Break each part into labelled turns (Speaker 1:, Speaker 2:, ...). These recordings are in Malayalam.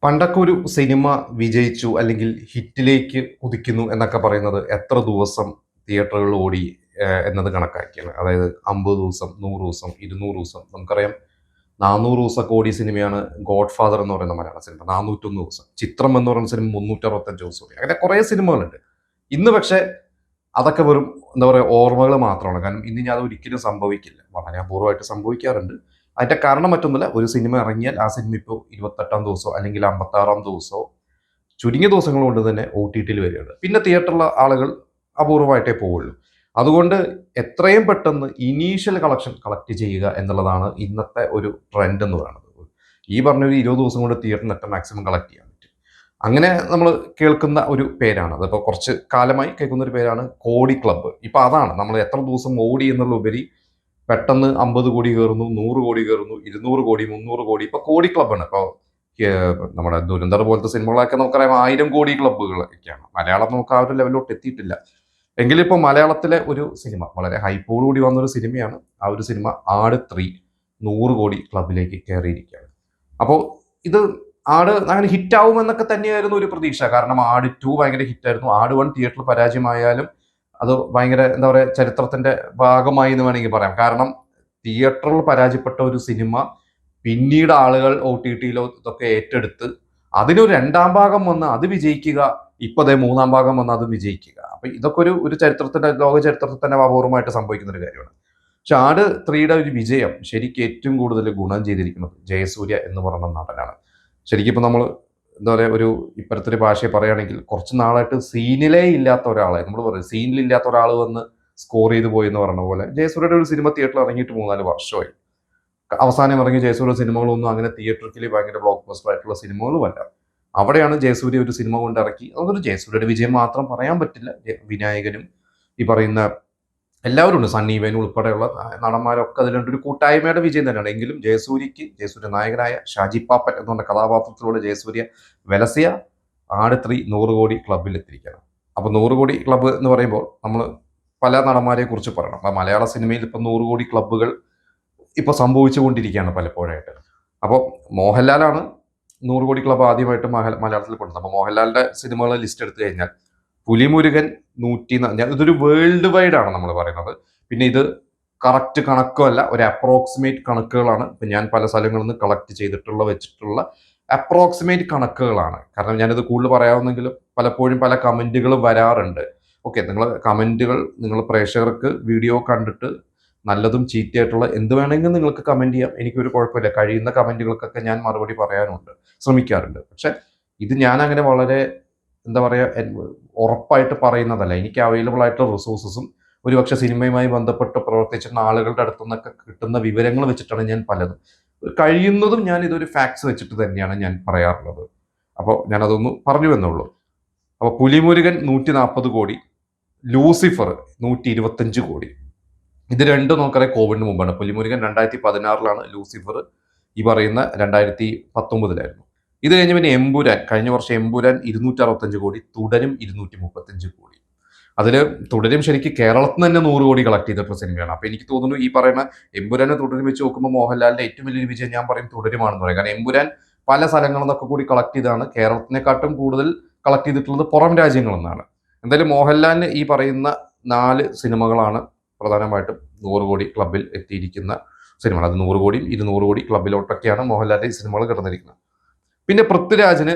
Speaker 1: പണ്ടൊക്കെ ഒരു സിനിമ വിജയിച്ചു അല്ലെങ്കിൽ ഹിറ്റിലേക്ക് കുതിക്കുന്നു എന്നൊക്കെ പറയുന്നത് എത്ര ദിവസം തിയേറ്ററുകളിൽ ഓടി എന്നത് കണക്കാക്കിയാണ്. അതായത് 50 ദിവസം, 100 ദിവസം, 200 ദിവസം. നമുക്കറിയാം 400 ദിവസമൊക്കെ ഓടിയ സിനിമയാണ് ഗോഡ് ഫാദർ എന്ന് പറയുന്ന മലയാള സിനിമ. 401 ദിവസം. ചിത്രം എന്ന് പറയുന്ന സിനിമ 365 ദിവസം ഓടി. അങ്ങനെ കുറേ സിനിമകളുണ്ട്. ഇന്ന് പക്ഷേ അതൊക്കെ വെറും എന്താ പറയുക ഓർമ്മകൾ മാത്രമാണ്. കാരണം ഇന്ന് ഞാൻ അത് ഒരിക്കലും സംഭവിക്കില്ല. വളരെ അപൂർവമായിട്ട് സംഭവിക്കാറുണ്ട്. അതിന്റെ കാരണം മറ്റൊന്നുമില്ല, ഒരു സിനിമ ഇറങ്ങിയാൽ ആ സിനിമ ഇപ്പോൾ 28-ാം ദിവസമോ അല്ലെങ്കിൽ 56-ാം ദിവസമോ ചുരുങ്ങിയ ദിവസങ്ങൾ കൊണ്ട് തന്നെ OTT-ൽ വരികയാണ്. പിന്നെ തിയേറ്ററിലെ ആളുകൾ അപൂർവമായിട്ടേ പോവുള്ളൂ. അതുകൊണ്ട് എത്രയും പെട്ടെന്ന് ഇനീഷ്യൽ കളക്ഷൻ കളക്ട് ചെയ്യുക എന്നുള്ളതാണ് ഇന്നത്തെ ഒരു ട്രെൻഡ് എന്ന് പറയുന്നത്. ഈ പറഞ്ഞ ഒരു 20 ദിവസം കൊണ്ട് തിയേറ്ററിനൊക്കെ മാക്സിമം കളക്ട് ചെയ്യാൻ പറ്റും. അങ്ങനെ നമ്മൾ കേൾക്കുന്ന ഒരു പേരാണ്, അതിപ്പോൾ കുറച്ച് കാലമായി കേൾക്കുന്ന ഒരു പേരാണ് കോടി ക്ലബ്ബ്. ഇപ്പൊ അതാണ് നമ്മൾ എത്ര ദിവസം ഓടി എന്നുള്ളതിലുപരി പെട്ടെന്ന് 50 കോടി കയറുന്നു, 100 കോടി കയറുന്നു, 200 കോടി, 300 കോടി. ഇപ്പൊ കോടി ക്ലബ്ബാണ്. ഇപ്പോൾ നമ്മുടെ ദുരന്തർ പോലത്തെ സിനിമകളൊക്കെ നമുക്കറിയാം 1000 കോടി ക്ലബ്ബുകളൊക്കെയാണ്. മലയാളം നമുക്ക് ആ ഒരു ലെവലിലോട്ട് എത്തിയിട്ടില്ല. എങ്കിലും ഇപ്പോൾ മലയാളത്തിലെ ഒരു സിനിമ വളരെ ഹൈപ്പോടുകൂടി വന്നൊരു സിനിമയാണ്. ആ ഒരു സിനിമ ആട് 3 100 കോടി ക്ലബിലേക്ക് കയറിയിരിക്കുകയാണ്. അപ്പോൾ ഇത് ആട് അങ്ങനെ ഹിറ്റാവും എന്നൊക്കെ തന്നെയായിരുന്നു ഒരു പ്രതീക്ഷ. കാരണം ആട് 2 ഭയങ്കര ഹിറ്റായിരുന്നു. ആട് 1 തിയേറ്ററിൽ പരാജയമായാലും അത് ഭയങ്കര എന്താ പറയുക ചരിത്രത്തിന്റെ ഭാഗമായി എന്ന് വേണമെങ്കിൽ പറയാം. കാരണം തിയേറ്ററിൽ പരാജയപ്പെട്ട ഒരു സിനിമ പിന്നീട് ആളുകൾ OTT-ലോ ഇതൊക്കെ ഏറ്റെടുത്ത് അതിനൊരു രണ്ടാം ഭാഗം വന്ന് അത് വിജയിക്കുക, ഇപ്പതേ മൂന്നാം ഭാഗം വന്ന് അത് വിജയിക്കുക. അപ്പൊ ഇതൊക്കെ ഒരു ചരിത്രത്തിന്റെ ലോക ചരിത്രത്തിൽ തന്നെ അപൂർവമായിട്ട് സംഭവിക്കുന്ന ഒരു കാര്യമാണ്. പക്ഷെ ആട് 3യുടെ ഒരു വിജയം ശരിക്കും ഏറ്റവും കൂടുതൽ ഗുണം ചെയ്തിരിക്കുന്നത് ജയസൂര്യ എന്ന് പറയുന്ന നടനാണ്. ശരിക്കും ഇപ്പൊ നമ്മൾ എന്താ പറയുക ഒരു ഇപ്പഴത്തെ ഭാഷയെ പറയുകയാണെങ്കിൽ കുറച്ച് നാളായിട്ട് സീനിലേ ഇല്ലാത്ത ഒരാളെ നമ്മൾ പറയും, സീനിലില്ലാത്ത ഒരാൾ വന്ന് സ്കോർ ചെയ്ത് പോയി എന്ന് പറഞ്ഞ പോലെ ജയസൂര്യയുടെ ഒരു സിനിമ തിയേറ്ററിൽ ഇറങ്ങിയിട്ട് 3-4 വർഷമായി. അവസാനം ഇറങ്ങിയ ജയസൂര്യ സിനിമകളൊന്നും അങ്ങനെ തിയേറ്ററിൽ ഭയങ്കര ബ്ലോക്ക് ബസ്റ്റർ ആയിട്ടുള്ള സിനിമകളുമല്ല. അവിടെയാണ് ജയസൂര്യ ഒരു സിനിമ കൊണ്ട് ഇറക്കി. അതൊരു ജയസൂര്യയുടെ വിജയം മാത്രം പറയാൻ പറ്റില്ല. വിനായകനും ഈ പറയുന്ന എല്ലാവരും ഉണ്ട്, സണ്ണി വേനു ഉൾപ്പെടെയുള്ള നടന്മാരൊക്കെ അതിലുണ്ട്. ഒരു കൂട്ടായ്മയുടെ വിജയം തന്നെയാണ്. എങ്കിലും ജയസൂര്യ നായകനായ ഷാജി പാപ്പൻ എന്നുള്ള കഥാപാത്രത്തിലൂടെ ജയസൂര്യ വിലസിയ ആട് 3 100 കോടി ക്ലബിൽ എത്തിയിരിക്കണം. അപ്പൊ 100 കോടി ക്ലബ്ബ് എന്ന് പറയുമ്പോൾ നമ്മൾ പല നടന്മാരെ കുറിച്ച് പറയണം. അപ്പൊ മലയാള സിനിമയിൽ ഇപ്പൊ 100 കോടി ക്ലബ്ബുകൾ ഇപ്പൊ സംഭവിച്ചുകൊണ്ടിരിക്കുകയാണ് പലപ്പോഴായിട്ട്. അപ്പോൾ മോഹൻലാലാണ് 100 കോടി ക്ലബ്ബ് ആദ്യമായിട്ട് മലയാളത്തിൽ കൊണ്ടുവന്നത്. അപ്പൊ മോഹൻലാലിന്റെ സിനിമകളെ ലിസ്റ്റ് എടുത്തു കഴിഞ്ഞാൽ പുലിമുരുകൻ ഇതൊരു വേൾഡ് വൈഡ് ആണ് നമ്മൾ പറയുന്നത്. പിന്നെ ഇത് കറക്റ്റ് കണക്കല്ല, ഒരു അപ്രോക്സിമേറ്റ് കണക്കുകളാണ്. ഇപ്പൊ ഞാൻ പല സ്ഥലങ്ങളിൽ നിന്ന് കളക്ട് ചെയ്തിട്ടുള്ള വെച്ചിട്ടുള്ള അപ്രോക്സിമേറ്റ് കണക്കുകളാണ്. കാരണം ഞാനിത് കൂടുതൽ പറയാവുന്നെങ്കിലും പലപ്പോഴും പല കമന്റുകളും വരാറുണ്ട്. ഓക്കെ, നിങ്ങൾ പ്രേക്ഷകർക്ക് വീഡിയോ കണ്ടിട്ട് നല്ലതും ചീത്തയായിട്ടുള്ള എന്ത് വേണമെങ്കിലും നിങ്ങൾക്ക് കമന്റ് ചെയ്യാം, എനിക്കൊരു കുഴപ്പമില്ല. കഴിയുന്ന കമന്റുകൾക്കൊക്കെ ഞാൻ മറുപടി പറയാനുണ്ട്, ശ്രമിക്കാറുണ്ട്. പക്ഷെ ഇത് ഞാൻ അങ്ങനെ വളരെ എന്താ പറയുക ഉറപ്പായിട്ട് പറയുന്നതല്ല. എനിക്ക് അവൈലബിൾ ആയിട്ടുള്ള റിസോഴ്സസും ഒരുപക്ഷെ സിനിമയുമായി ബന്ധപ്പെട്ട് പ്രവർത്തിച്ചിരുന്ന ആളുകളുടെ അടുത്തു നിന്നൊക്കെ കിട്ടുന്ന വിവരങ്ങൾ വെച്ചിട്ടാണ് ഞാൻ പലതും കഴിയുന്നതും ഞാൻ ഇതൊരു ഫാക്ട്സ് വെച്ചിട്ട് തന്നെയാണ് ഞാൻ പറയാറുള്ളത്. അപ്പോൾ ഞാനതൊന്ന് പറഞ്ഞു എന്നുള്ളൂ. അപ്പോൾ പുലിമുരുകൻ 140 കോടി, ലൂസിഫർ 125 കോടി. ഇത് രണ്ടും നമുക്കറിയാം കോവിഡിന് മുമ്പാണ്. പുലിമുരുകൻ 2016-ലാണ്, ലൂസിഫർ ഈ പറയുന്ന 2019-ലായിരുന്നു. ഇത് കഴിഞ്ഞ് പിന്നെ എമ്പുരാൻ, കഴിഞ്ഞ വർഷം എമ്പുരാൻ 265 കോടി, തുടരും 235 കോടി. അതിൽ തുടരും ശരിക്കും കേരളത്തിൽ നിന്ന് തന്നെ 100 കോടി കളക്ട് ചെയ്തിട്ടുള്ള സിനിമയാണ്. അപ്പൊ എനിക്ക് തോന്നുന്നു ഈ പറയുന്ന എമ്പുരാനെ തുടരും വെച്ച് നോക്കുമ്പോൾ മോഹൻലാലിന്റെ ഏറ്റവും വലിയൊരു വിജയം ഞാൻ പറയും തുടരുമാണെന്ന് പറയും. കാരണം എമ്പുരാൻ പല സ്ഥലങ്ങളിൽ നിന്നൊക്കെ കൂടി കളക്ട് ചെയ്താണ്. കേരളത്തിനെക്കാട്ടും കൂടുതൽ കളക്ട് ചെയ്തിട്ടുള്ളത് പുറം രാജ്യങ്ങളിൽ നിന്നാണ്. എന്തായാലും മോഹൻലാലിന് ഈ പറയുന്ന 4 സിനിമകളാണ് പ്രധാനമായിട്ടും 100 കോടി ക്ലബിൽ എത്തിയിരിക്കുന്ന സിനിമകൾ. അത് 100 കോടിയും 200 കോടി ക്ലബിലോട്ടൊക്കെയാണ് മോഹൻലാലിന്റെ ഈ സിനിമകൾ കിടന്നിരിക്കുന്നത്. പിന്നെ പൃഥ്വിരാജിന്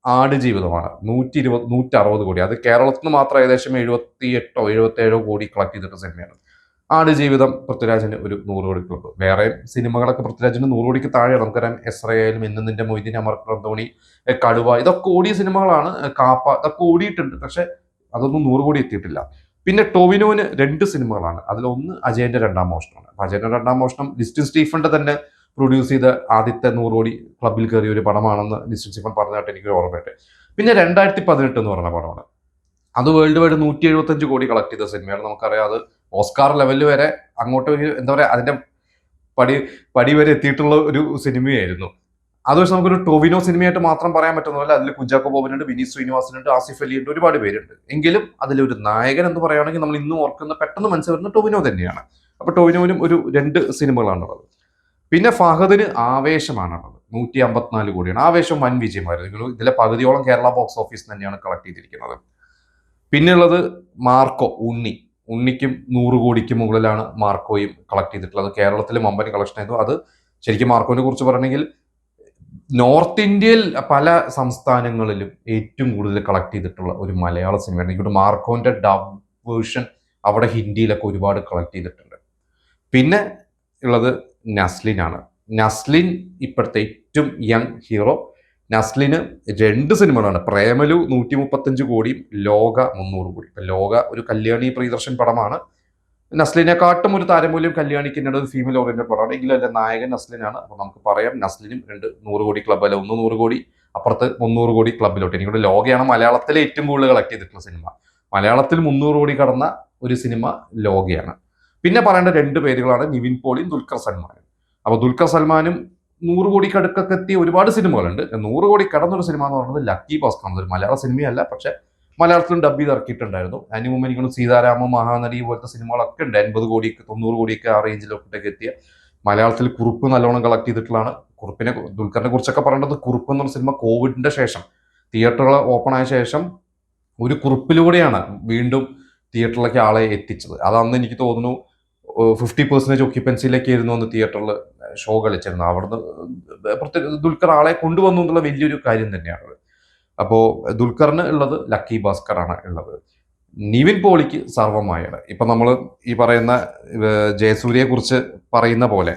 Speaker 1: ആടുജീവിതമാണ് 160 കോടി. അത് കേരളത്തിൽ നിന്ന് മാത്രം ഏകദേശം 78-77 കോടി കളക്ട് ചെയ്തിട്ട സിനിമയാണ് ആടുജീവിതം. പൃഥ്വിരാജിന് ഒരു 100 കോടി ക്ലബ്ബ്. വേറെ സിനിമകളൊക്കെ പൃഥ്വിരാജിന് 100 കോടിക്ക് താഴെയാണ്. നമുക്കറിയാം എസ്രയേലും നിന്റെ മൊയ്തീൻ, അമർ ധോണി, കടുവ, ഇതൊക്കെ ഓടിയ സിനിമകളാണ്. കാപ്പ, ഇതൊക്കെ ഓടിയിട്ടുണ്ട്. പക്ഷെ അതൊന്നും 100 കോടി എത്തിയിട്ടില്ല. പിന്നെ ടൊവിനോന് 2 സിനിമകളാണ്. അതിലൊന്ന് അജയന്റെ രണ്ടാം മോഷണമാണ്. അജയന്റെ രണ്ടാം മോഷണം ലിസ്റ്റിൻ സ്റ്റീഫന്റെ തന്നെ പ്രൊഡ്യൂസ് ചെയ്ത ആദ്യത്തെ 100 കോടി ക്ലബിൽ കയറിയ ഒരു പടമാണെന്ന് ലിസ്റ്റിൻ സ്റ്റീഫൻ പറഞ്ഞതായിട്ട് എനിക്ക് ഓർമ്മയുണ്ട്. പിന്നെ 2018 എന്ന് പറഞ്ഞ പടമാണ്. അത് വേൾഡ് വൈഡ് 175 കോടി കളക്ട് ചെയ്ത സിനിമയാണ്. നമുക്കറിയാം അത് ഓസ്കാർ ലെവലിൽ വരെ അങ്ങോട്ട് എന്താ പറയുക അതിന്റെ പടി വരെ എത്തിയിട്ടുള്ള ഒരു സിനിമയായിരുന്നു. അത് പക്ഷെ നമുക്കൊരു ടൊവിനോ സിനിമയായിട്ട് മാത്രം പറയാൻ പറ്റുന്നതല്ല. അതിൽ കുഞ്ചാക്കോ ബോബനുണ്ട്, വിനീത് ശ്രീനിവാസനുണ്ട്, ആസിഫ് അലി ഉണ്ട്, ഒരുപാട് പേരുണ്ട്. എങ്കിലും അതിലൊരു നായകൻ എന്ന് പറയുകയാണെങ്കിൽ നമ്മൾ ഇന്നും ഓർക്കുന്ന പെട്ടെന്ന് മനസ്സിൽ വരുന്ന ടൊവിനോ തന്നെയാണ്. അപ്പൊ ടൊവിനോനും ഒരു 2 സിനിമകളാണുള്ളത്. പിന്നെ ഫഹദിന് ആവേശമാണുള്ളത്. 154 കോടിയാണ്. ആവേശം വൻ വിജയമായിരുന്നു. ഇതിലെ പകുതിയോളം കേരള ബോക്സ് ഓഫീസ് തന്നെയാണ് കളക്ട് ചെയ്തിരിക്കുന്നത്. പിന്നെയുള്ളത് മാർക്കോ, ഉണ്ണിക്കും 100 കോടിക്ക് മുകളിലാണ് മാർക്കോയും കളക്ട് ചെയ്തിട്ടുള്ളത്. കേരളത്തിൽ വമ്പൻ കളക്ഷൻ ആയിരുന്നു. അത് ശരിക്കും മാർക്കോനെ കുറിച്ച് പറയണമെങ്കിൽ നോർത്ത് ഇന്ത്യയിൽ പല സംസ്ഥാനങ്ങളിലും ഏറ്റവും കൂടുതൽ കളക്ട് ചെയ്തിട്ടുള്ള ഒരു മലയാള സിനിമയാണ്. എനിക്കൊരു മാർക്കോന്റെ ഡബ് വേർഷൻ അവിടെ ഹിന്ദിയിലൊക്കെ ഒരുപാട് കളക്ട് ചെയ്തിട്ടുണ്ട്. പിന്നെ ഉള്ളത് നസ്ലിനാണ്. നസ്ലിൻ ഇപ്പോഴത്തെ ഏറ്റവും യങ് ഹീറോ. നസ്ലിന് 2 സിനിമകളാണ്. പ്രേമലു 135 കോടിയും ലോക 300 കോടി. ഇപ്പൊ ലോക ഒരു കല്യാണി പ്രിയദർശൻ പടമാണ്. നസ്ലിനെക്കാട്ടും ഒരു താരമൂല്യം കല്യാണിക്ക് ഒരു ഫീമെയിൽ ഓറിയന്റഡ് പടമാണ്. എങ്കിലും അതിന്റെ നായകൻ നസ്ലിനാണ്. അപ്പൊ നമുക്ക് പറയാം നസ്ലിനും 100 കോടി ക്ലബ് അല്ല, 100 കോടി അപ്പുറത്ത് 300 കോടി ക്ലബിലോട്ട്. എനിക്കൂടെ ലോകയാണ് മലയാളത്തിലെ ഏറ്റവും കൂടുതൽ കളക്ട് ചെയ്തിട്ടുള്ള സിനിമ. മലയാളത്തിൽ 300 കോടി കടന്ന ഒരു സിനിമ ലോകയാണ്. പിന്നെ പറയേണ്ട 2 പേരുകളാണ് നിവിൻ പോളിയും ദുൽഖർ സൽമാനും. അപ്പൊ ദുൽഖർ സൽമാനും 100 കോടിക്ക് അടുക്കൊക്കെ എത്തിയ ഒരുപാട് സിനിമകളുണ്ട്. 100 കോടി കടന്നൊരു സിനിമ എന്ന് പറയുന്നത് ലക്കി ഭാസ്കർ. ഒരു മലയാള സിനിമയല്ല, പക്ഷെ മലയാളത്തിലും ഡബ് ചെയ്ത് ഇറക്കിയിട്ടുണ്ടായിരുന്നു. അതിന് മുമ്പ് എനിക്കൊന്ന് സീതാരാമ, മഹാനടി പോലത്തെ സിനിമകളൊക്കെ ഉണ്ട്. 80 കോടിക്ക് 90 കോടിയൊക്കെ ആ റേഞ്ചിലൊക്കെ എത്തിയ. മലയാളത്തിൽ കുറുപ്പ് നല്ലോണം കളക്ട് ചെയ്തിട്ടുള്ളതാണ്. കുറുപ്പിനെ, ദുൽഖറിനെ കുറിച്ചൊക്കെ പറയേണ്ടത്, കുറുപ്പ് എന്നുള്ള സിനിമ കോവിഡിന്റെ ശേഷം തിയേറ്ററുകൾ ഓപ്പൺ ആയ ശേഷം ഒരു കുറിപ്പിലൂടെയാണ് വീണ്ടും തിയേറ്ററിലേക്ക് ആളെ എത്തിച്ചത്. അതന്ന് എനിക്ക് തോന്നുന്നു 50% ഒക്യുപ്പൻസിയിലേക്ക് ആയിരുന്നു അന്ന് തിയേറ്ററിൽ ഷോ കളിച്ചിരുന്നത്. അവിടുന്ന് ദുൽഖർ ആളെ കൊണ്ടുവന്നു എന്നുള്ള വലിയൊരു കാര്യം തന്നെയാണ്. അപ്പോൾ ദുൽഖറിന് ഉള്ളത് ലക്കി ഭാസ്കറാണ് ഉള്ളത്. നിവിൻ പോളിക്ക് സർവമായാണ്. ഇപ്പൊ നമ്മൾ ഈ പറയുന്ന ജയസൂര്യയെ കുറിച്ച് പറയുന്ന പോലെ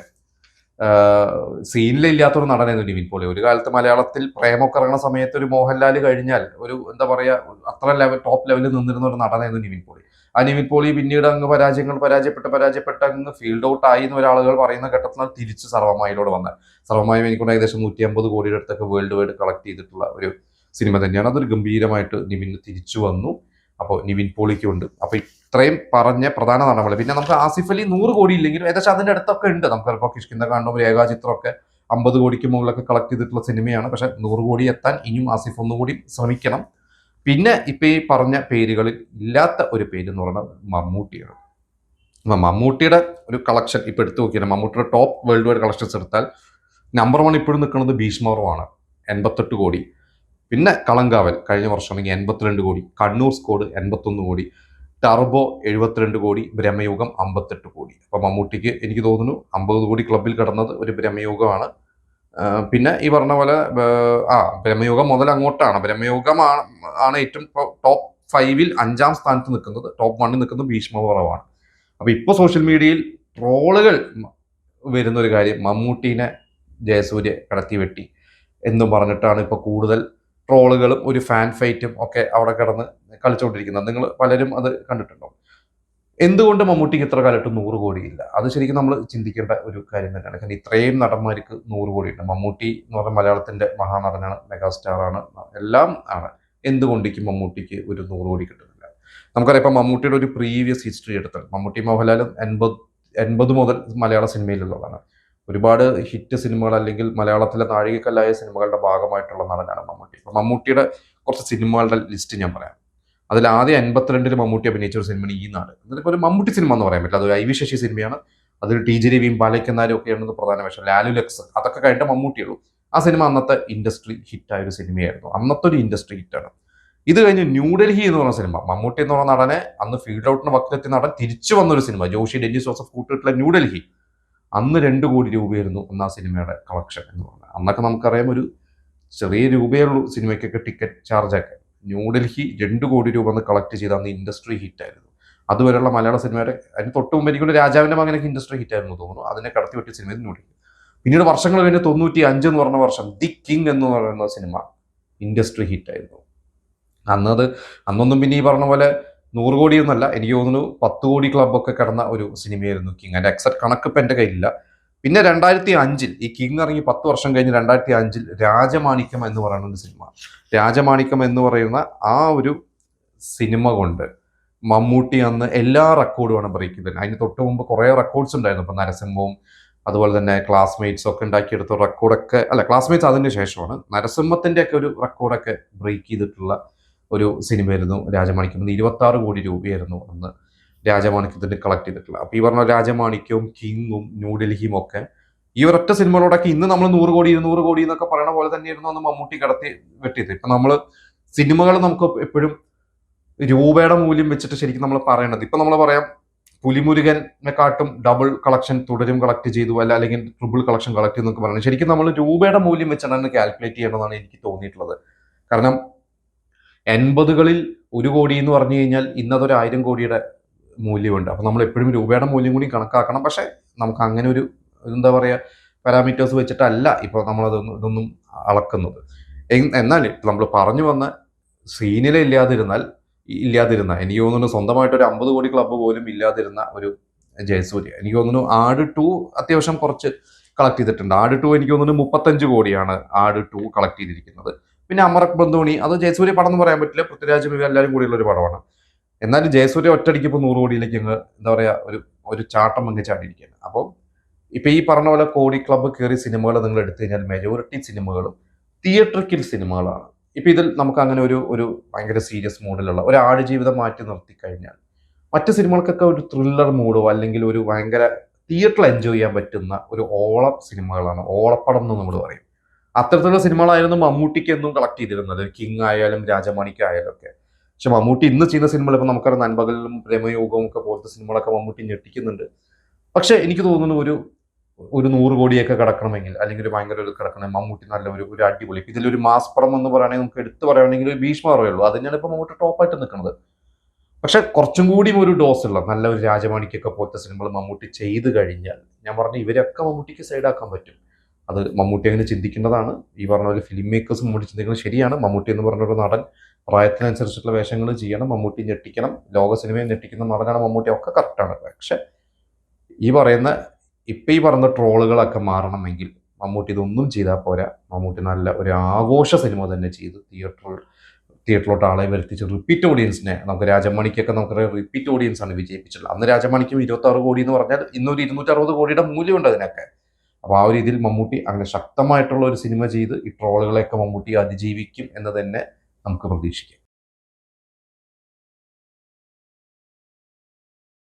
Speaker 1: സീനിലില്ലാത്തൊരു നടനായിരുന്നു നിവിൻ പോളി. ഒരു കാലത്ത് മലയാളത്തിൽ പ്രേമൊക്കെ ഇറങ്ങുന്ന സമയത്ത് ഒരു മോഹൻലാൽ കഴിഞ്ഞാൽ ഒരു എന്താ പറയാ അത്ര ടോപ്പ് ലെവലിൽ നിന്നിരുന്ന ഒരു നടനായിരുന്നു നിവിൻ പോളി. ആ നിവിൻ പോളി പിന്നീട് അങ്ങ് പരാജയപ്പെട്ട് അങ്ങ് ഫീൽഡ് ഔട്ട് ആയി എന്ന് ഒരാളുകൾ പറയുന്ന ഘട്ടത്തിൽ തിരിച്ച് സർവമായിലൂടെ വന്നത്. സർവമായും എനിക്കൊണ്ട് ഏകദേശം 150 കോടിയുടെ അടുത്തൊക്കെ വേൾഡ് വൈഡ് കളക്ട് ചെയ്തിട്ടുള്ള ഒരു സിനിമ തന്നെയാണ്. അതൊരു ഗംഭീരമായിട്ട് നിവിന് തിരിച്ചു വന്നു. അപ്പോൾ നിവിൻ പോളിക്കുണ്ട്. അപ്പൊ ഇത്രയും പറഞ്ഞ പ്രധാന നടന്മാർ. പിന്നെ നമുക്ക് ആസിഫ് അലി 100 കോടി ഇല്ലെങ്കിലും ഏകദേശം അതിന്റെ അടുത്തൊക്കെ ഉണ്ട്. നമുക്ക് ഇപ്പോൾ കിഷ്കിന്ദ കാണുമ്പോൾ രേഖാചിത്രമൊക്കെ 50 കോടിക്ക് മുകളിലൊക്കെ കളക്ട് ചെയ്തിട്ടുള്ള സിനിമയാണ്. പക്ഷെ 100 കോടി എത്താൻ ഇനിയും ആസിഫ് ഒന്നുകൂടി ശ്രമിക്കണം. പിന്നെ ഇപ്പൊ ഈ പറഞ്ഞ പേരുകളിൽ ഇല്ലാത്ത ഒരു പേര് എന്ന് പറയുന്നത് മമ്മൂട്ടിയാണ്. മമ്മൂട്ടിയുടെ ഒരു കളക്ഷൻ ഇപ്പൊ എടുത്തു നോക്കിയാൽ മമ്മൂട്ടിയുടെ ടോപ്പ് വേൾഡ് വൈഡ് കളക്ഷൻസ് എടുത്താൽ നമ്പർ 1 ഇപ്പോഴും നിൽക്കുന്നത് ഭീഷ്മർവാണ്, 88 കോടി. പിന്നെ കളങ്കാവൽ കഴിഞ്ഞ വർഷമാണെങ്കിൽ 82 കോടി, കണ്ണൂർ സ്കോഡ് 81 കോടി, ടർബോ 72 കോടി, ബ്രഹ്മയുഗം 58 കോടി. അപ്പൊ മമ്മൂട്ടിക്ക് എനിക്ക് തോന്നുന്നു 50 കോടി ക്ലബിൽ കടന്നത് ഒരു ബ്രഹ്മയുഗമാണ്. പിന്നെ ഈ പറഞ്ഞ പോലെ ബ്രഹ്മയുഗം മുതൽ അങ്ങോട്ടാണ്. ബ്രഹ്മയുഗമാണ് ഏറ്റവും ടോപ്പ് 5-ൽ 5-ാം സ്ഥാനത്ത് നിൽക്കുന്നത്. ടോപ്പ് 1-ൽ നിൽക്കുന്നത് ഭീഷ്മപർവമാണ്. അപ്പൊ ഇപ്പൊ സോഷ്യൽ മീഡിയയിൽ ട്രോളുകൾ വരുന്ന ഒരു കാര്യം, മമ്മൂട്ടീനെ ജയസൂര്യ കടത്തി വെട്ടി എന്നും പറഞ്ഞിട്ടാണ് ഇപ്പൊ കൂടുതൽ ട്രോളുകളും ഒരു ഫാൻ ഫൈറ്റും ഒക്കെ അവിടെ കിടന്ന് കളിച്ചുകൊണ്ടിരിക്കുന്നത്. നിങ്ങൾ പലരും അത് കണ്ടിട്ടുണ്ടോ? എന്തുകൊണ്ട് മമ്മൂട്ടിക്ക് ഇത്ര കാലത്ത് 100 കോടിയില്ല? അത് ശരിക്കും നമ്മൾ ചിന്തിക്കേണ്ട ഒരു കാര്യം തന്നെയാണ്. കാരണം ഇത്രയും നടന്മാർക്ക് 100 കോടിയുണ്ട്. മമ്മൂട്ടി എന്ന് പറഞ്ഞാൽ മലയാളത്തിന്റെ മഹാനടനാണ്, മെഗാസ്റ്റാറാണ്, എല്ലാം ആണ്. എന്തുകൊണ്ടിരിക്കും മമ്മൂട്ടിക്ക് ഒരു 100 കോടി കിട്ടുന്നില്ല? നമുക്കറിയാം ഇപ്പൊ മമ്മൂട്ടിയുടെ ഒരു പ്രീവിയസ് ഹിസ്റ്ററി എടുത്താൽ മമ്മൂട്ടി മോഹൻലാലും 80 മുതൽ മലയാള സിനിമയിലുള്ളതാണ്. ഒരുപാട് ഹിറ്റ് സിനിമകൾ അല്ലെങ്കിൽ മലയാളത്തിലെ നാഴികക്കല്ലായ സിനിമകളുടെ ഭാഗമായിട്ടുള്ള നടനാണ് മമ്മൂട്ടി. അപ്പൊ മമ്മൂട്ടിയുടെ കുറച്ച് സിനിമകളുടെ ലിസ്റ്റ് ഞാൻ പറയാം. അതിൽ ആദ്യം 82-ൽ മമ്മൂട്ടി അഭിനയിച്ച ഒരു സിനിമയാണ് ഈ നാട്. എന്നിട്ട് ഒരു മമ്മൂട്ടി സിനിമ എന്ന് പറയാൻ പറ്റില്ല, അതൊരു ഐ വി ശശി സിനിമയാണ്. അതിൽ ടി ജി രവിയും ബാലയ്ക്കന്നാരും ഒക്കെയാണ് പ്രധാന വേഷം. ലാലു ലക്സ് അതൊക്കെ കഴിഞ്ഞിട്ട് മമ്മൂട്ടിയുള്ളൂ. ആ സിനിമ അന്നത്തെ ഇൻഡസ്ട്രി ഹിറ്റായ ഒരു സിനിമയായിരുന്നു. അന്നത്തെ ഒരു ഇൻഡസ്ട്രി ഹിറ്റാണ്. ഇത് കഴിഞ്ഞ് ന്യൂഡൽഹി എന്ന് പറഞ്ഞ സിനിമ, മമ്മൂട്ടി എന്ന് പറഞ്ഞ നടനെ അന്ന് ഫീൽഡ് ഔട്ടിന് വക്കിലെത്തിയ നടൻ തിരിച്ചു വന്നൊരു cinema, Joshi Dennis Joseph കൂട്ടിയിട്ടുള്ള New Delhi. അന്ന് 2 കോടി രൂപയായിരുന്നു അന്ന് ആ സിനിമയുടെ കളക്ഷൻ എന്ന് പറഞ്ഞാൽ. അന്നൊക്കെ നമുക്കറിയാം ഒരു ചെറിയ രൂപയുള്ളൂ സിനിമയ്ക്കൊക്കെ ടിക്കറ്റ് ചാർജൊക്കെ. ന്യൂഡൽഹി 2 കോടി രൂപ അന്ന് കളക്ട് ചെയ്ത അന്ന് ഇൻഡസ്ട്രി ഹിറ്റായിരുന്നു. അതുവരെയുള്ള മലയാള സിനിമയുടെ അതിന് തൊട്ട് മുമ്പ് എനിക്കൊണ്ട് രാജാവിന്റെ മകനൊക്കെ ഇൻഡസ്ട്രി ഹിറ്റായിരുന്നു തോന്നുന്നു. അതിനെ കടത്തി വെട്ടിയ സിനിമ ന്യൂഡൽഹി. പിന്നീട് വർഷങ്ങൾ കഴിഞ്ഞ് 95 എന്ന് പറഞ്ഞ വർഷം ദി കിങ് എന്ന് പറയുന്ന സിനിമ ഇൻഡസ്ട്രി ഹിറ്റായിരുന്നു. അന്നൊന്നും പിന്നെ ഈ പറഞ്ഞ പോലെ 100 കോടിയൊന്നല്ല, എനിക്ക് തോന്നുന്നു 10 കോടി ക്ലബൊക്കെ കിടന്ന ഒരു സിനിമയായിരുന്നു കിങ്. അതിന്റെ എക്സാക്ട് കണക്ക് ഇപ്പം എൻ്റെ കയ്യിലില്ല. പിന്നെ 2005-ൽ ഈ കിങ് ഇറങ്ങി 10 വർഷം കഴിഞ്ഞ് 2005-ൽ രാജമാണിക്യം എന്ന് പറയുന്ന ഒരു സിനിമ. രാജമാണിക്യം എന്ന് പറയുന്ന ആ ഒരു സിനിമ കൊണ്ട് മമ്മൂട്ടി അന്ന് എല്ലാ റെക്കോർഡുമാണ് ബ്രേക്ക് ചെയ്തത്. അതിന് തൊട്ട് മുമ്പ് കുറേ റെക്കോർഡ്സ് ഉണ്ടായിരുന്നു. ഇപ്പം നരസിംഹവും അതുപോലെ തന്നെ ക്ലാസ്മേറ്റ്സ് ഒക്കെ ഉണ്ടാക്കിയെടുത്ത റെക്കോർഡൊക്കെ, അല്ല ക്ലാസ്മേറ്റ്സ് അതിന് ശേഷമാണ്. നരസിംഹത്തിന്റെ ഒക്കെ ഒരു റെക്കോർഡൊക്കെ ബ്രേക്ക് ചെയ്തിട്ടുള്ള ഒരു സിനിമയായിരുന്നു രാജമാണിക്യം. 26 കോടി രൂപയായിരുന്നു അന്ന് രാജമാണിക്യത്തിന് കളക്ട് ചെയ്തിട്ടുള്ളത്. അപ്പൊ ഈ പറഞ്ഞ രാജമാണിക്യവും കിങ്ങും ന്യൂഡൽഹിയും ഒക്കെ ഈ ഒരൊറ്റ സിനിമകളോടൊക്കെ ഇന്ന് നമ്മൾ 100 കോടി 200 കോടി എന്നൊക്കെ പറയുന്ന പോലെ തന്നെയായിരുന്നു അന്ന് മമ്മൂട്ടി കടത്തി വെട്ടിയത്. ഇപ്പൊ നമ്മള് സിനിമകൾ നമുക്ക് എപ്പോഴും രൂപയുടെ മൂല്യം വെച്ചിട്ട് ശരിക്കും നമ്മൾ പറയണത്. ഇപ്പൊ നമ്മൾ പറയാം പുലിമുരുകനെക്കാട്ടും ഡബിൾ കളക്ഷൻ തുടരും കളക്ട് ചെയ്തു അല്ലെങ്കിൽ ട്രിപ്പിൾ കളക്ഷൻ കളക്ട് ചെയ്തു എന്നൊക്കെ പറയുന്നത് ശരിക്കും നമ്മൾ രൂപയുടെ മൂല്യം വെച്ചാണ് കാൽക്കുലേറ്റ് ചെയ്യണമെന്നാണ് എനിക്ക് തോന്നിയിട്ടുള്ളത്. കാരണം 80കളിൽ 1 കോടി എന്ന് പറഞ്ഞു കഴിഞ്ഞാൽ ഇന്നതൊരു 1000 കോടിയുടെ മൂല്യമുണ്ട്. അപ്പൊ നമ്മൾ എപ്പോഴും രൂപയുടെ മൂല്യം കൂടി കണക്കാക്കണം. പക്ഷെ നമുക്ക് അങ്ങനെ ഒരു എന്താ പറയാ പാരാമീറ്റേഴ്സ് വെച്ചിട്ടല്ല ഇപ്പൊ നമ്മൾ ഇതൊന്നും അളക്കുന്നത്. എന്നാൽ നമ്മൾ പറഞ്ഞു വന്ന സീനിലെ ഇല്ലാതിരുന്ന എനിക്ക് തോന്നുന്നു സ്വന്തമായിട്ട് ഒരു 50 കോടി ക്ലബ്ബ് പോലും ഇല്ലാതിരുന്ന ഒരു ജയസൂര്യ. എനിക്ക് തോന്നുന്നു ആട് 2 അത്യാവശ്യം കുറച്ച് കളക്ട് ചെയ്തിട്ടുണ്ട്. ആട് 2 എനിക്ക് തോന്നുന്നു 35 കോടിയാണ് ആട് 2 കളക്ട് ചെയ്തിരിക്കുന്നത്. പിന്നെ അമറക് ബന്ധോണി, അത് ജയസൂര്യ പടം എന്ന് പറയാൻ പറ്റില്ല, പൃഥ്വിരാജും എല്ലാവരും കൂടിയുള്ള ഒരു പടമാണ്. എന്നാലും ജയസൂര്യ ഒറ്റയടിക്ക് ഇപ്പോൾ 100 കോടിയിലേക്ക് എന്താ പറയാ ഒരു ചാട്ടം അങ്ങ് ചാടിയിരിക്കുകയാണ്. അപ്പോൾ ഇപ്പൊ ഈ പറഞ്ഞ പോലെ കോടി ക്ലബ്ബ് കയറിയ സിനിമകൾ നിങ്ങൾ എടുത്തു കഴിഞ്ഞാൽ മെജോറിറ്റി സിനിമകളും തിയേറ്ററിക്കൽ സിനിമകളാണ്. ഇപ്പൊ ഇതിൽ നമുക്ക് അങ്ങനെ ഒരു ഭയങ്കര സീരിയസ് മൂഡിലുള്ള ഒരു ആടുജീവിതം മാറ്റി നിർത്തി കഴിഞ്ഞാൽ മറ്റു സിനിമകൾക്കൊക്കെ ഒരു ത്രില്ലർ മൂഡോ അല്ലെങ്കിൽ ഒരു ഭയങ്കര തിയേറ്ററിൽ എൻജോയ് ചെയ്യാൻ പറ്റുന്ന ഒരു ഓളം സിനിമകളാണ്. ഓളപ്പടം എന്ന് നമ്മൾ പറയും. അത്തരത്തിലുള്ള സിനിമകളായിരുന്നു മമ്മൂട്ടിക്ക് എന്നും കളക്ട് ചെയ്തിരുന്നത്, കിങ് ആയാലും രാജമാണിക്കായാലും ഒക്കെ. പക്ഷെ മമ്മൂട്ടി ഇന്ന് ചെയ്യുന്ന സിനിമകൾ ഇപ്പൊ നമുക്കറിയാം നൻപകലും പ്രേമയോഗവും ഒക്കെ പോലത്തെ സിനിമകളൊക്കെ മമ്മൂട്ടി ഞെട്ടിക്കുന്നുണ്ട്. പക്ഷെ എനിക്ക് തോന്നുന്നു ഒരു 100 കോടിയൊക്കെ കിടക്കണമെങ്കിൽ അല്ലെങ്കിൽ ഒരു ഭയങ്കര ഒരു കിടക്കണം മമ്മൂട്ടി നല്ല ഒരു അടിപൊളി ഇതിലൊരു മാസ് പടം എന്ന് പറയുകയാണെങ്കിൽ നമുക്ക് എടുത്തു പറയുകയാണെങ്കിൽ ഒരു ഭീഷ്മ പറയുള്ളൂ. അത് തന്നെയാണ് ഇപ്പൊ മമ്മൂട്ടി ടോപ്പായിട്ട് നിൽക്കുന്നത്. പക്ഷെ കുറച്ചും കൂടിയും ഒരു ഡോസ് ഉള്ള നല്ല ഒരു രാജമാണിക്കൊക്കെ പോലത്തെ സിനിമകൾ മമ്മൂട്ടി ചെയ്തു കഴിഞ്ഞാൽ ഞാൻ പറഞ്ഞു ഇവരൊക്കെ മമ്മൂട്ടിക്ക് സൈഡാക്കാൻ പറ്റും. അത് മമ്മൂട്ടി അങ്ങനെ ചിന്തിക്കേണ്ടതാണ്. ഈ പറഞ്ഞ പോലെ ഫിലിം മേക്കേഴ്സ് മമ്മൂട്ടി ചിന്തിക്കുന്നത് ശരിയാണ്. മമ്മൂട്ടി എന്ന് പറഞ്ഞൊരു നടൻ പ്രായത്തിനനുസരിച്ചിട്ടുള്ള വേഷങ്ങൾ ചെയ്യണം, മമ്മൂട്ടി ഞെട്ടിക്കണം, ലോക സിനിമയെ ഞെട്ടിക്കുന്ന നടനാണ് മമ്മൂട്ടി, ഒക്കെ കറക്റ്റാണ്. പക്ഷെ ഈ പറഞ്ഞ ട്രോളുകളൊക്കെ മാറണമെങ്കിൽ മമ്മൂട്ടി ഇതൊന്നും ചെയ്താൽ പോരാ. മമ്മൂട്ടി നല്ല ഒരു ആഘോഷ സിനിമ തന്നെ ചെയ്ത് തിയേറ്ററിലോട്ട് ആളെ വരുത്തിച്ച് റിപ്പീറ്റ് ഓഡിയൻസിനെ നമുക്ക് രാജമണിക്കൊക്കെ നമുക്കറിയാം റിപ്പീറ്റ് ഓഡിയൻസ് ആണ് വിജയിപ്പിച്ചിട്ടുള്ളത്. അന്ന് രാജമണിക്കും 26 കോടി എന്ന് പറഞ്ഞാൽ ഇന്നൊരു 260 കോടിയുടെ മൂല്യമുണ്ട് അതിനൊക്കെ. അപ്പോൾ ആ ഒരു രീതിയിൽ മമ്മൂട്ടി അങ്ങനെ ശക്തമായിട്ടുള്ള ഒരു സിനിമ ചെയ്ത് ഈ ട്രോളുകളെയൊക്കെ മമ്മൂട്ടി അതിജീവിക്കും എന്ന് തന്നെ നമുക്ക് പ്രതീക്ഷിക്കാം.